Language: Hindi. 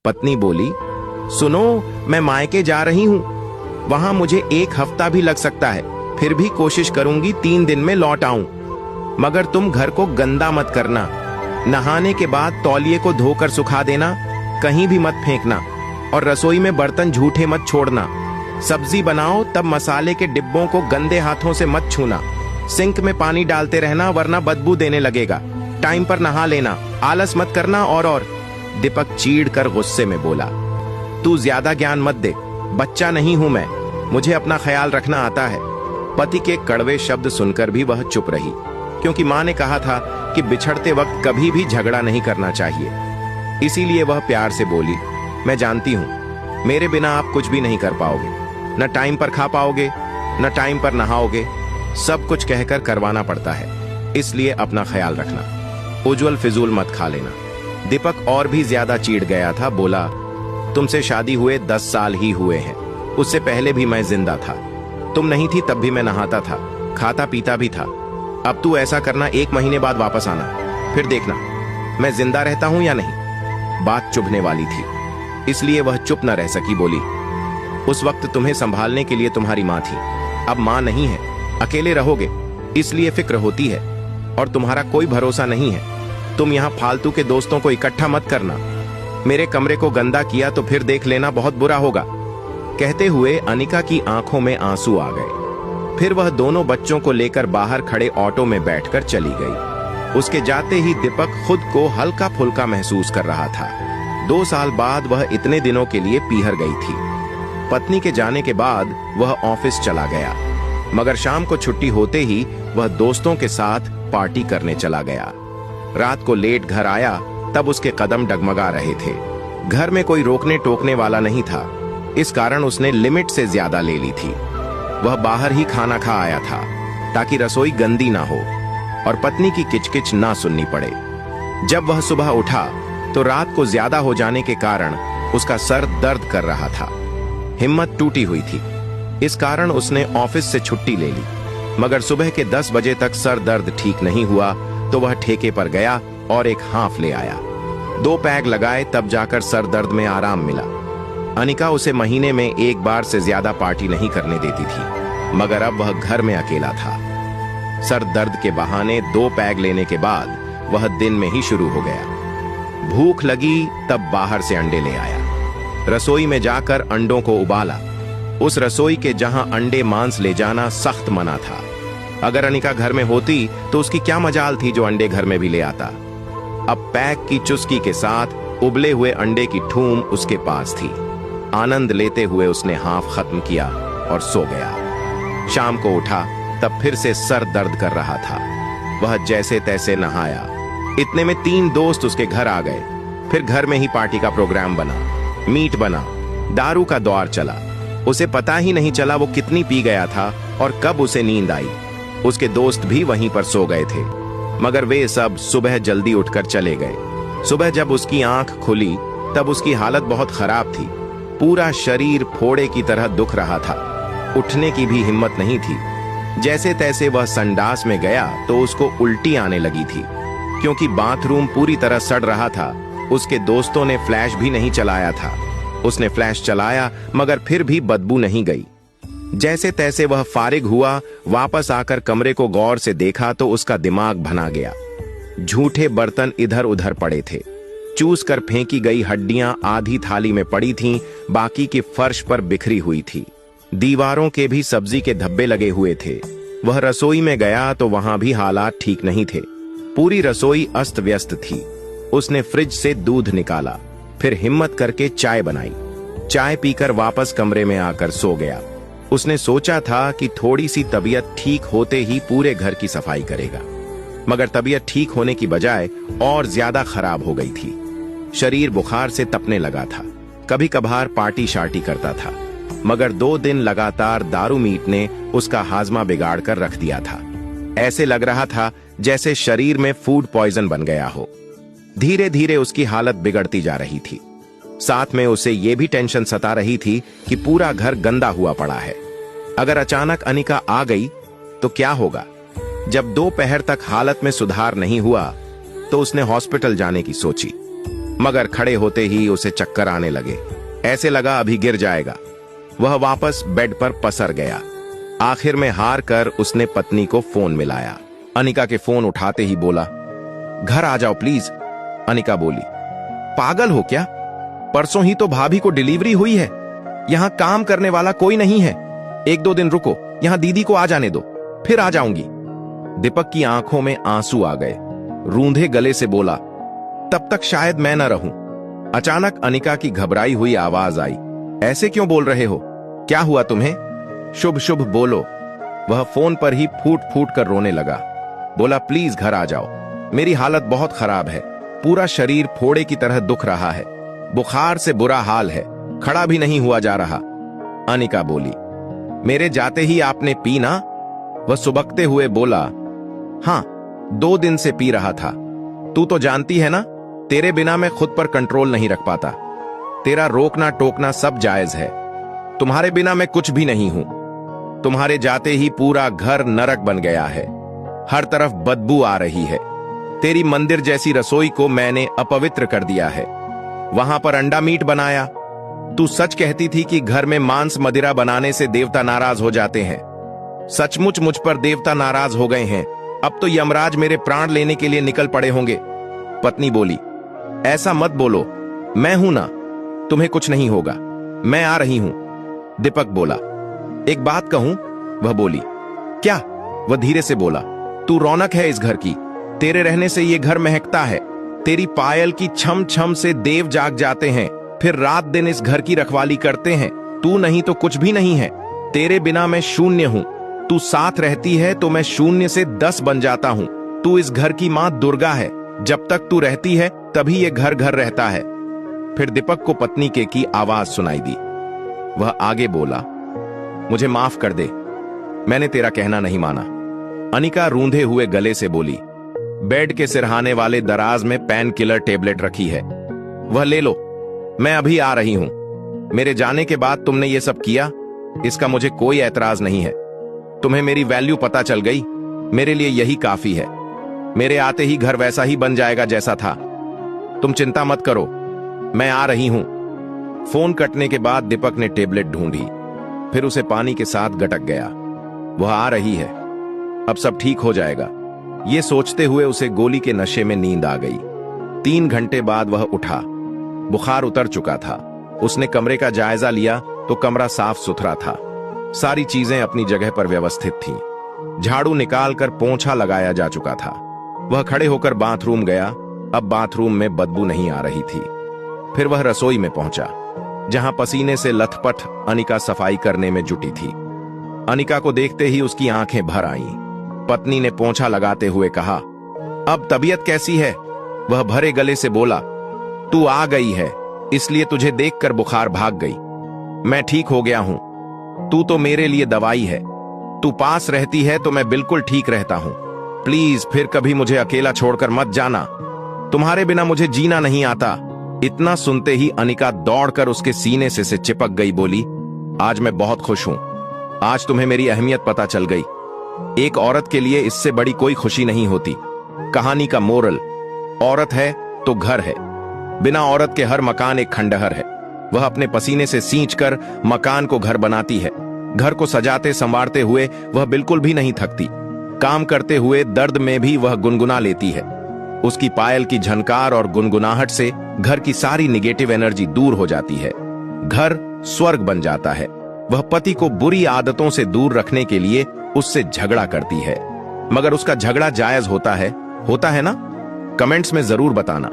पत्नी बोली, सुनो, मैं मायके जा रही हूँ, वहां मुझे 1 हफ्ता भी लग सकता है, फिर भी कोशिश करूंगी 3 दिन में लौट आऊं। मगर तुम घर को गंदा मत करना, नहाने के बाद तौलिए को धोकर सुखा देना, कहीं भी मत फेंकना, और रसोई में बर्तन झूठे मत छोड़ना। सब्जी बनाओ तब मसाले के डिब्बों को गंदे हाथों से मत छूना। सिंक में पानी डालते रहना वरना बदबू देने लगेगा। टाइम पर नहा लेना, आलस मत करना। और दीपक चीढ़ कर गुस्से में बोला, तू ज्यादा ज्ञान मत दे, बच्चा नहीं हूं मैं, मुझे अपना ख्याल रखना आता है। पति के कड़वे शब्द सुनकर भी वह चुप रही, क्योंकि मां ने कहा था कि बिछड़ते वक्त कभी भी झगड़ा नहीं करना चाहिए। इसीलिए वह प्यार से बोली, मैं जानती हूं मेरे बिना आप कुछ भी नहीं कर पाओगे, न टाइम पर खा पाओगे, न टाइम पर नहाओगे, सब कुछ कहकर करवाना पड़ता है, इसलिए अपना ख्याल रखना, उज्जवल फिजूल मत खा लेना। दीपक और भी ज्यादा चिढ़ गया था, बोला, तुमसे शादी हुए 10 साल ही हुए हैं, उससे पहले भी मैं जिंदा था, तुम नहीं थी तब भी मैं नहाता था, खाता पीता भी था। अब तू ऐसा करना, 1 महीने बाद वापस आना, फिर देखना मैं जिंदा रहता हूं या नहीं। बात चुभने वाली थी, इसलिए वह चुप न रह सकी, बोली, उस वक्त तुम्हें संभालने के लिए तुम्हारी मां थी, अब मां नहीं है, अकेले रहोगे, इसलिए फिक्र होती है, और तुम्हारा कोई भरोसा नहीं है। तुम यहाँ फालतू के दोस्तों को इकट्ठा मत करना, मेरे कमरे को गंदा किया तो फिर देख लेना, बहुत बुरा होगा। कहते हुए अनिका की आंखों में आंसू आ गए। फिर वह दोनों बच्चों को लेकर बाहर खड़े ऑटो में बैठकर चली गई। उसके जाते ही दीपक खुद को हल्का फुल्का महसूस कर रहा था। 2 साल बाद वह इतने दिनों के लिए पीहर गई थी। पत्नी के जाने के बाद वह ऑफिस चला गया, मगर शाम को छुट्टी होते ही वह दोस्तों के साथ पार्टी करने चला गया। रात को लेट घर आया तब उसके कदम डगमगा रहे थे। घर में कोई रोकने टोकने वाला नहीं था, इस कारण उसने लिमिट से ज्यादा ले ली थी। वह बाहर ही खाना खा आया था ताकि रसोई गंदी ना हो और पत्नी की किचकिच ना सुननी पड़े। जब वह सुबह उठा तो रात को ज्यादा हो जाने के कारण उसका सर दर्द कर रहा था। हिम्मत टूटी हुई थी, इस कारण उसने ऑफिस से छुट्टी ले ली, मगर सुबह के 10 बजे तक सर दर्द ठीक नहीं हुआ तो वह ठेके पर गया और एक हाफ ले आया। 2 पैग लगाए तब जाकर सर दर्द में आराम मिला। अनिका उसे महीने में 1 बार से ज्यादा पार्टी नहीं करने देती थी, मगर अब वह घर में अकेला था। सर दर्द के बहाने 2 पैग लेने के बाद वह दिन में ही शुरू हो गया। भूख लगी तब बाहर से अंडे ले आया, रसोई में जाकर अंडों को उबाला। उस रसोई के जहां अंडे मांस ले जाना सख्त मना था। अगर अनिका घर में होती तो उसकी क्या मजाल थी जो अंडे घर में भी ले आता। अब पैक की चुस्की के साथ उबले हुए अंडे की ठूम उसके पास थी। आनंद लेते हुए उसने हाफ खत्म किया और सो गया। शाम को उठा तब फिर से सर दर्द कर रहा था। वह जैसे तैसे नहाया, इतने में 3 दोस्त उसके घर आ गए। फिर घर में ही पार्टी का प्रोग्राम बना, मीट बना, दारू का दौर चला। उसे पता ही नहीं चला वो कितनी पी गया था और कब उसे नींद आई। उसके दोस्त भी वहीं पर सो गए थे, मगर वे सब सुबह जल्दी उठकर चले गए। सुबह जब उसकी आंख खुली तब उसकी हालत बहुत खराब थी। पूरा शरीर फोड़े की तरह दुख रहा था, उठने की भी हिम्मत नहीं थी। जैसे तैसे वह संडास में गया तो उसको उल्टी आने लगी थी, क्योंकि बाथरूम पूरी तरह सड़ रहा था। उसके दोस्तों ने फ्लैश भी नहीं चलाया था। उसने फ्लैश चलाया मगर फिर भी बदबू नहीं गई। जैसे तैसे वह फारिग हुआ, वापस आकर कमरे को गौर से देखा तो उसका दिमाग भना गया। झूठे बर्तन इधर उधर पड़े थे, चूस कर फेंकी गई हड्डियां आधी थाली में पड़ी थीं, बाकी की फर्श पर बिखरी हुई थी। दीवारों के भी सब्जी के धब्बे लगे हुए थे। वह रसोई में गया तो वहां भी हालात ठीक नहीं थे। पूरी रसोई अस्त व्यस्त थी। उसने फ्रिज से दूध निकाला, फिर हिम्मत करके चाय बनाई। चाय पीकर वापस कमरे में आकर सो गया। उसने सोचा था कि थोड़ी सी तबीयत ठीक होते ही पूरे घर की सफाई करेगा, मगर तबीयत ठीक होने की बजाय और ज्यादा खराब हो गई थी। शरीर बुखार से तपने लगा था। कभी कभार पार्टी शार्टी करता था, मगर 2 दिन लगातार दारू मीट ने उसका हाजमा बिगाड़ कर रख दिया था। ऐसे लग रहा था जैसे शरीर में फूड पॉइजन बन गया हो। धीरे धीरे उसकी हालत बिगड़ती जा रही थी। साथ में उसे यह भी टेंशन सता रही थी कि पूरा घर गंदा हुआ पड़ा है। अगर अचानक अनिका आ गई तो क्या होगा। जब दोपहर तक हालत में सुधार नहीं हुआ तो उसने हॉस्पिटल जाने की सोची। मगर खड़े होते ही उसे चक्कर आने लगे। ऐसे लगा अभी गिर जाएगा। वह वापस बेड पर पसर गया। आखिर में हार कर उसने पत्नी को फोन मिलाया। अनिका के फोन उठाते ही बोला, घर आ जाओ प्लीज। अनिका बोली, पागल हो क्या? परसों ही तो भाभी को डिलीवरी हुई है। यहां काम करने वाला कोई नहीं है। 1-2 दिन रुको, यहां दीदी को आ जाने दो, फिर आ जाऊंगी। दीपक की आंखों में आंसू आ गए। रूंधे गले से बोला, तब तक शायद मैं न रहूं। अचानक अनिका की घबराई हुई आवाज आई, ऐसे क्यों बोल रहे हो? क्या हुआ तुम्हें? शुभ शुभ बोलो। वह फोन पर ही फूट फूट कर रोने लगा। बोला, प्लीज घर आ जाओ, मेरी हालत बहुत खराब है। पूरा शरीर फोड़े की तरह दुख रहा है। बुखार से बुरा हाल है, खड़ा भी नहीं हुआ जा रहा। अनिका बोली, मेरे जाते ही आपने पी ना? वह सुबकते हुए बोला, हां, 2 दिन से पी रहा था। तू तो जानती है ना, तेरे बिना मैं खुद पर कंट्रोल नहीं रख पाता। तेरा रोकना टोकना सब जायज है। तुम्हारे बिना मैं कुछ भी नहीं हूं। तुम्हारे जाते ही पूरा घर नरक बन गया है। हर तरफ बदबू आ रही है। तेरी मंदिर जैसी रसोई को मैंने अपवित्र कर दिया है। वहां पर अंडा मीट बनाया। तू सच कहती थी कि घर में मांस मदिरा बनाने से देवता नाराज हो जाते हैं। सचमुच मुझ पर देवता नाराज हो गए हैं। अब तो यमराज मेरे प्राण लेने के लिए निकल पड़े होंगे। पत्नी बोली, ऐसा मत बोलो, मैं हूं ना, तुम्हें कुछ नहीं होगा, मैं आ रही हूं। दीपक बोला, एक बात कहूं? वह बोली, क्या? वह धीरे से बोला, तू रौनक है इस घर की। तेरे रहने से ये घर महकता है। तेरी पायल की छम छम से देव जाग जाते हैं, फिर रात दिन इस घर की रखवाली करते हैं। तू नहीं तो कुछ भी नहीं है। तेरे बिना मैं शून्य हूं। तू साथ रहती है तो मैं शून्य से 10 बन जाता हूं। तू इस घर की मां दुर्गा है। जब तक तू रहती है तभी ये घर घर रहता है। फिर दीपक को पत्नी के की आवाज सुनाई दी। वह आगे बोला, मुझे माफ कर दे, मैंने तेरा कहना नहीं माना। अनिका रूंधे हुए गले से बोली, बेड के सिरहाने वाले दराज में पेन किलर टेबलेट रखी है, वह ले लो, मैं अभी आ रही हूं। मेरे जाने के बाद तुमने ये सब किया, इसका मुझे कोई ऐतराज नहीं है। तुम्हें मेरी वैल्यू पता चल गई, मेरे लिए यही काफी है। मेरे आते ही घर वैसा ही बन जाएगा जैसा था। तुम चिंता मत करो, मैं आ रही हूं। फोन कटने के बाद दीपक ने टेबलेट ढूंढी, फिर उसे पानी के साथ गटक गया। वह आ रही है, अब सब ठीक हो जाएगा। ये सोचते हुए उसे गोली के नशे में नींद आ गई। 3 घंटे बाद वह उठा। बुखार उतर चुका था। उसने कमरे का जायजा लिया तो कमरा साफ सुथरा था। सारी चीजें अपनी जगह पर व्यवस्थित थीं। झाड़ू निकालकर पोंछा लगाया जा चुका था। वह खड़े होकर बाथरूम गया। अब बाथरूम में बदबू नहीं आ रही थी। फिर वह रसोई में पहुंचा, जहां पसीने से लथपथ अनिका सफाई करने में जुटी थी। अनिका को देखते ही उसकी आंखें भर आईं। पत्नी ने पोंछा लगाते हुए कहा, अब तबीयत कैसी है? वह भरे गले से बोला, तू आ गई है, इसलिए तुझे देखकर बुखार भाग गई। मैं ठीक हो गया हूं। तू तो मेरे लिए दवाई है। तू पास रहती है तो मैं बिल्कुल ठीक रहता हूं। प्लीज फिर कभी मुझे अकेला छोड़कर मत जाना। तुम्हारे बिना मुझे जीना नहीं आता। इतना सुनते ही अनिका दौड़कर उसके सीने से चिपक गई। बोली, आज मैं बहुत खुश हूं। आज तुम्हें मेरी अहमियत पता चल गई। एक औरत के लिए इससे बड़ी कोई खुशी नहीं होती। कहानी का मोरल, औरत है तो घर है। बिना औरत के हर मकान एक खंडहर है। वह अपने पसीने से सींचकर मकान को घर बनाती है। घर को सजाते संवारते हुए वह बिल्कुल भी नहीं थकती। काम करते हुए दर्द में भी वह गुनगुना लेती है। उसकी पायल की झनकार और गुनगुनाहट से घर की सारी निगेटिव एनर्जी दूर हो जाती है। घर स्वर्ग बन जाता है। वह पति को बुरी आदतों से दूर रखने के लिए उससे झगड़ा करती है, मगर उसका झगड़ा जायज होता है ना? कमेंट्स में जरूर बताना।